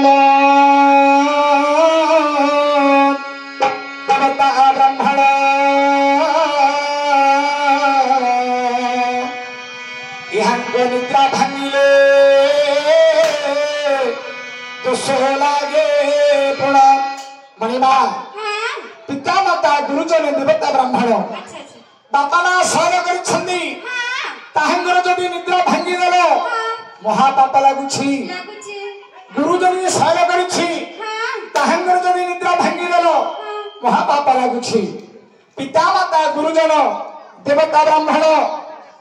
लो देवता ब्राह्मण यहाँ निद्रा भांगिले दोष लागे पुण मणिमा पिता माता गुरुजन देवता ब्राह्मण बापा माँ सहन कर जदि निद्रा भांगी देल महापाप लगुछि गुरुजन सहन कर जदि निद्रा भांगी देल महापाप लगुछि पिता माता गुरुजन देवता ब्राह्मण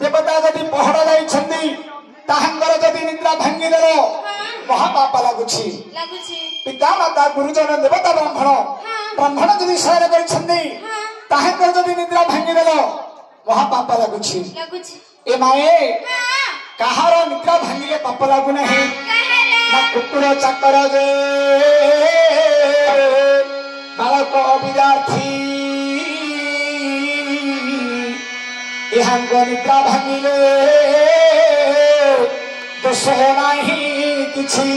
देवता जदि पहरा जाइछन्ति ताहंगर जदि निद्रा भांगी देल महापाप लगुछि पिता माता गुरुजन देवता ब्राह्मण ब्राह्मण जदि सहन करिछन्ति ताहंगर जदि निद्रा भांगी देल महापाप लगुछि ए माए कहार निद्रा भांगिले पाप लागु नाही ना कुकुर चाकर जे बालक विद्यार्थी यहाँ निद्रा भांगिले दोष नाही किछि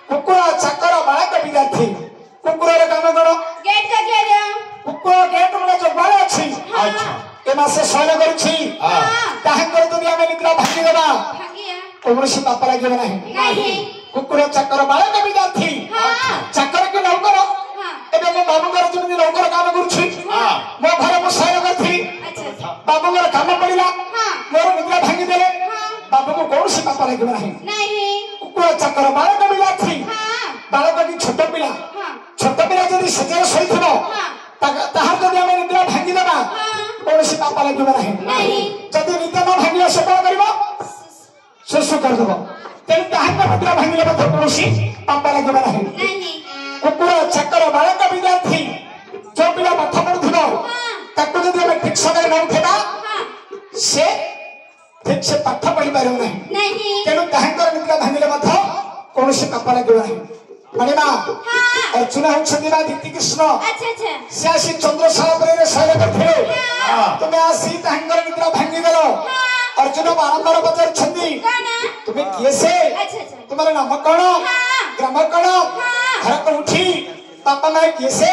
कुकुर चाकर बालक विद्यार्थी कुकुर काम करो कुकुर गेट में जो बाल अछि अच्छा ए मासे सहन करूछि ताहंकर जदि आमे निद्रा भांगी देबा कौनसी पाप लागिब नाही कुकुर चाकर बालक विद्यार्थी चाकर के नौकर एबे मो बाबूकर जदि नौकर काम करूछि मो घर मो सहन करथि बाबूकर काम पड़िला मोर निद्रा भांगी देले बाबू को कौनसी पाप लागिब नाही कुकुर चाकर बालक विद्यार्थी बालक की छोट पिला जदि सजर सहिथिबो ताहार जदि आमे निद्रा भांगी देबा कौनसी पाप लगे नहीं जदि निद्रा न भांगे से कौन कर शोष करदेव तेणु ताहार निद्रा भांगे कौनसी पाप लगे नहीं कुकुर चाकर बालक विद्यार्थी जो पिला पाठ पढ़ुव ताको जदि आमे ठीक समय नौठेबा से ठीक से पाठ पढ़ी पार नहीं तेणु ताहार निद्रा भांगे कौनसी पाप लगे नहीं मणिमा अर्जुन होउछन्ति ना दीप्ति कृष्ण से आसी चंद्रशाला रे सहन करथिले तुमे आसी तांगर निद्रा भांगी देलो अर्जुन बारंबार पचार छन्ति तुमे किए से तुम्हारे नाम कोन ग्राम कोन घर कोठी पापा मां किए से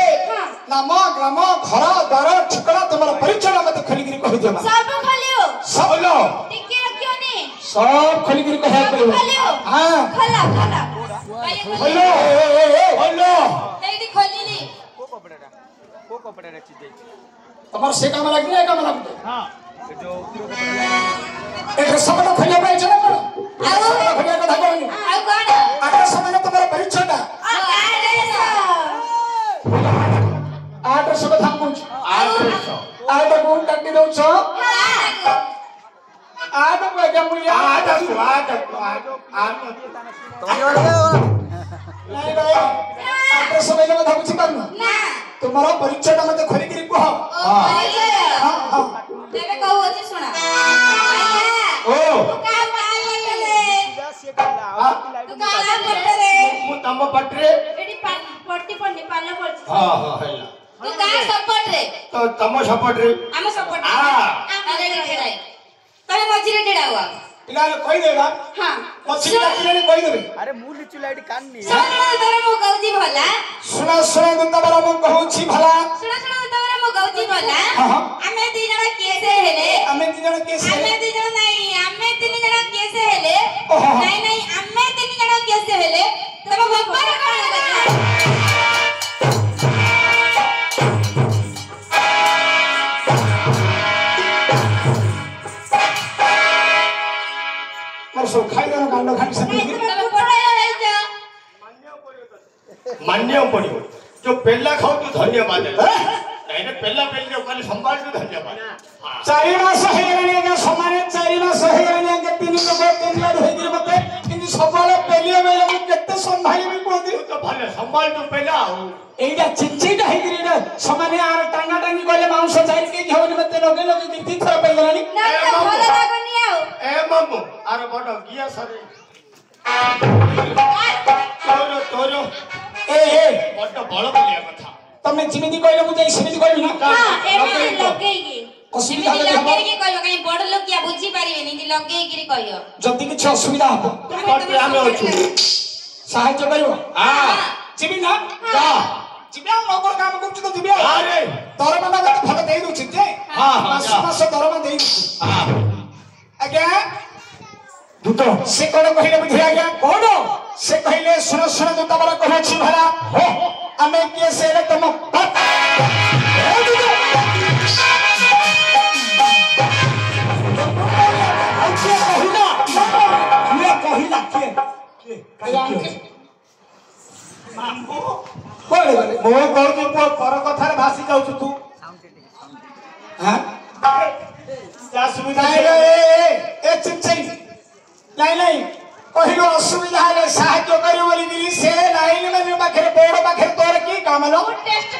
नाम ग्राम घर द्वार ठिकाना तुम्हारा परिचय मत खोली गिरी कहि देबा सब खोलियो सब लो टिके रखियोनी सब खोली गिरी कहि देबा हां खोला खोलो खोलो नहीं खोलिनी को कपड़ा रची दे तमर से काम लाग नहीं काम लाग हां जो एक सबटा खोलिया पाइ चला कोन आ खोलिया कथा कोन आ कोन आटा समय तमर परिचयटा आटा सब धाम कुछ आटा कोन काटी दउ छ आटा को क्या मुलिया आटा नहीं भाई आटा समय में कथा बुझी पारना ना तुम्हारा परिचय मत खोली गिरी कह हां तेरे कहू अछि सुना ओ तू का पाल लगले तू का पटरे मु तम पटरे एडी पट्टी पन्नी पाल पड़छ हां हैला तू का सपोर्ट रे तो तम सपोर्ट रे हम सपोर्ट अरे ढेड़ाई तमे मझिरे ढेड़ा हुआ पिला कहि देबा हां मझिरे पिला कहि देबे अरे मु लिचु लाइट कान नी सुना तोरे मो गौजी भला सुना तोरे मो गौजी भला सुना तोरे मो गौजी भला हमें दी जण केसे हेले हमें दी जण केसे हमें दी जण नहीं हमें तीन जण केसे हेले नहीं हमें तीन जण केसे हेले तब भगवान कोन सो खाइ देनो कांड खाइ सके तमे पढायो रहछ मान्य पडियो जो पेल्ला खाउ तो धन्यवाद नहीं ने पेल्ला पेल्ला काली संभाल तो धन्यवाद 4 मास हे गने के समान 4 मास हे गने के 3 को 3 बार होई गिर मते किंतु सबले पेलियो बेले मु केते संभाली भी कोदी तो भले संभाल तो पेला एटा चिचिटा हे गिर समान आर टांगा टांगी कोले मांस चाइ के घेउनी मते लगे लगे गिरती थरा पे गलानी ना भले लागनी आउ ए मम्मू आरे बडो गिया सरे तोरो ए बडो बळ बोलिया कथा तमे जिमिति कहले मु जाई सिमिति कहबी ना हां एमे लगेगी असुविधा लगेगी कहलो काई बड लोग किया बुझी पारिबे नी लगेगी रे कहियो जति किछ असुविधा हो हम अछु ସାହାଯ୍ୟ କରିବ ଯିବି ନା ଯିବି ଆଉ ନଗର କାମ କରୁଛୁ ତ ଯିବି ଦରମା ଟା କେତେ ଭଲ ଦେଇ ଦଉଛି ଯେ ମାସ ମାସ ଦରମା ଦେଇ ଦଉଛି ଆଜ୍ଞା ଦୂତ ସେ କଣ କହିଲେ ବୁଝିଲେ ଆଜ୍ଞା କଣ ସେ କହିଲେ ଶୁଣ ଶୁଣ ଦୂତ ବର କହୁଛି ଭଲା ଆମେ କିଏ ସେ ତମ पर कथार भासी जाऊँ तू सुविधा नहीं कहलु असुविधा है साहाय्य करी से लाइन में पाखे बोर्ड पाखे तोर की काम लो टेस्ट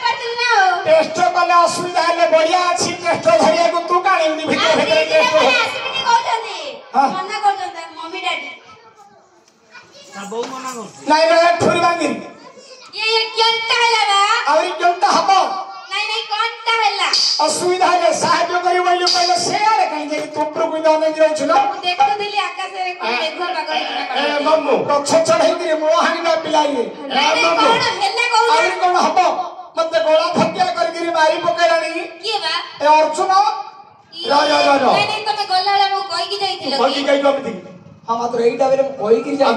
कले असुविधा है बढ़िया अच्छी टेस्ट धरिया को तू काणी भीतर भीतर टेस्ट मम्मी डैडी नहीं ठुरी बांगी ये क्योंटा है बा और क्योंटा हबो नहीं कोनटा हैला असुविधा है साहाय्य करी बोली पहले से आरे कहीं जे तू प्रभु दाने दियो छलो देखतो दिली आकाश रे कोन मेघर बागर ए मम्मू कछ चढ़ाई गिरे मोहानी ना पिलाई नहीं कोन हैला कहू और कोन हबो मते गोला धक्का कर गिरी मारी पकेलानी के बा ए अर्जुन नहीं तमे गोलाला मो कोई की जाईथिलो कोई की गई गमती हम मात्र एइटा बेले कोई की जाई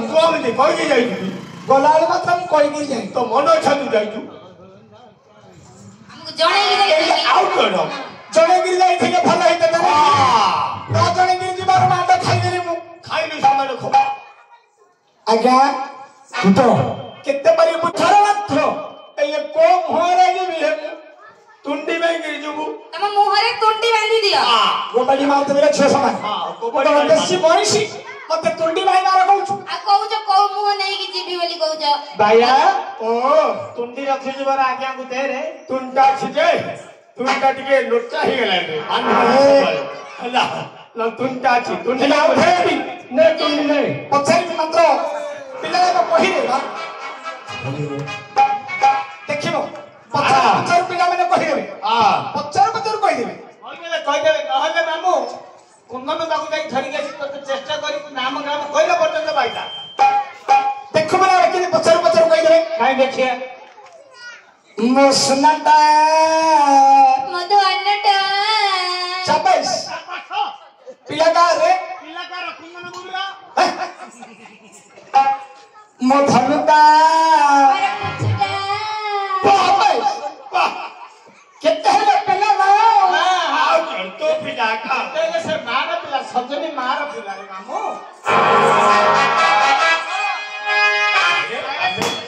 कोई की जाई गोलाल मात्र हम कोई की जाई तो मन छातु जाई तू हमको जणे की जाई आउट करो जणे गिर जाई थिले भल हेते ना तो जणे गिर जीवार मांड खाई देली मु खाइलु सामान खो आज्ञा तू तो केते परी बुझर मात्र ए को मोहरे जीबी हे तुंडी में गिर जुबु तम मोहरे तुंडी बांधी दियो गोबाडी मारते बेले छ समान हां गोबाडी देसी मनीषी मते तुंडी भाई मार कहू आ कहू को मुह नहीं कि जीबी बोली कहू भाईया ओ तुंडी रखि जबर आज्ञा को दे रे तुंडा छिजे तुंडा टिके लोचा ही गेला रे हला ल तुंडा छि तुंडी ना उठेबी ने तुंडी ने पछारी मात्र पिला को कहि रे बा देखिबो पछार पिला माने कहि देबे पछार कहि देबे कहले मामू कुंदन बाबू जाई धरि गेसी तो चेष्टा करी नाम ग्राम कहले पर्यंत बाईटा देखो माने कि पछार कहि देबे काई देखिए मोसनटा मधु अन्नटा शाबाश पिलाकार कुंदन बोलरा मोधनुटा केते है पिला ना हां तो पिला का तेरे से मार पिला सजनी मार पिला रे मामू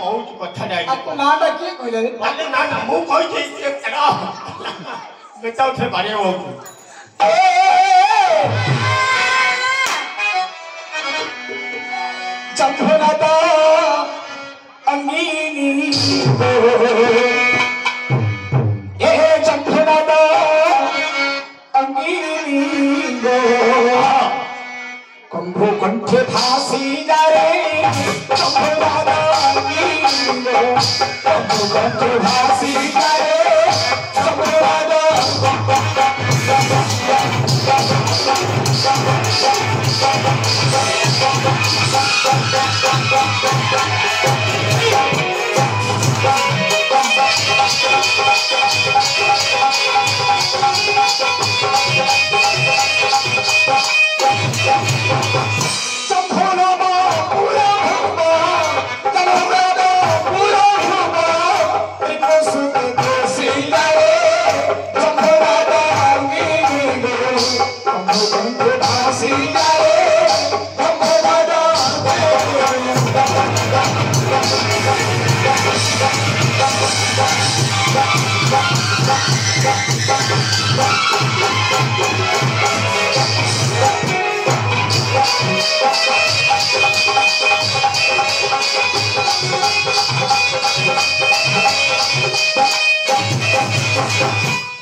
बहुत कथा जाई आप नाटा के कहले रे ना मु कहि छी एकरा बेटा उठे बारे हो चंद्रनादा अंगीनी चंद्रनादा अंगीनी कंभो कंठे भासी जारे चंद्रनादा अंगीनी कंभो कंठे भासी जारे चंद्रनादा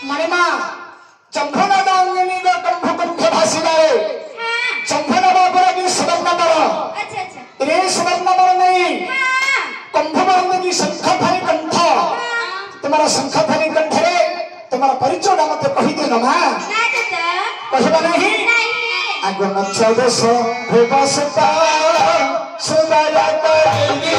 मणिमा चंपना दांगनी का कंभ कंभ भासी जाए चंपना बाबरा की सबक न पड़ा अच्छा रे सबक न पड़ा नहीं कंभ बांगनी की शंख थाली कंठ तुम्हारा शंख थाली कंठ रे तुम्हारा परिचय ना मत कहि दे ना मां ना चाचा कहबा नहीं आगो न 1400 होबसता सुदाया करेगी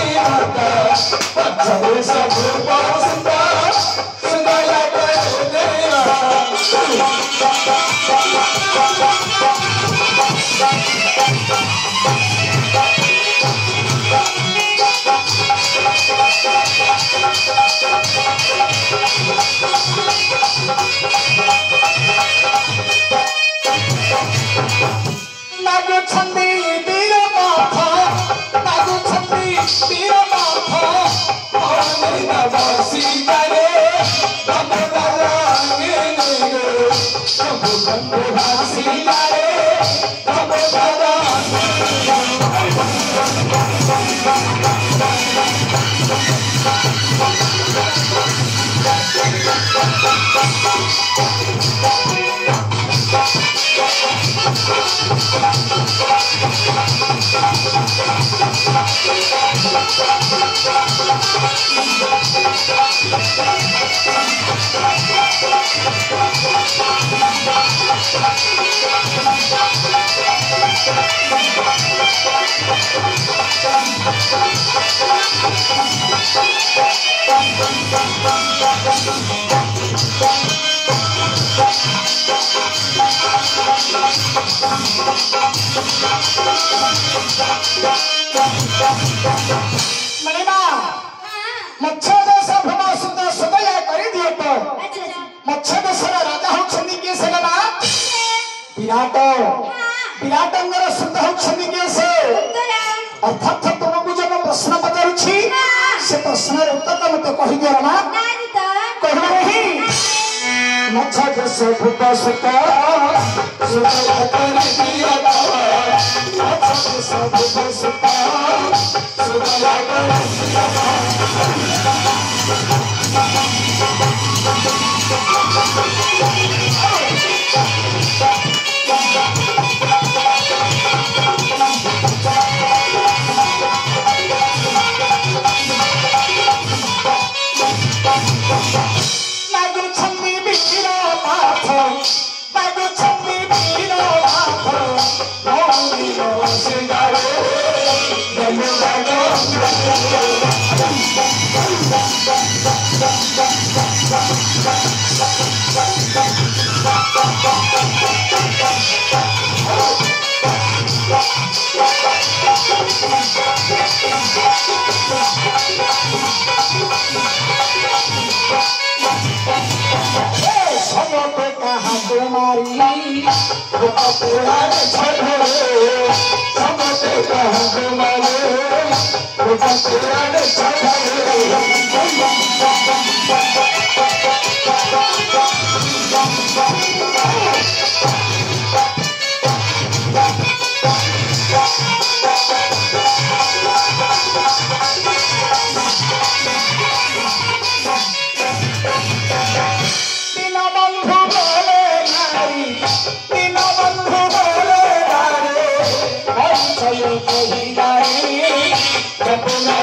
Kapuna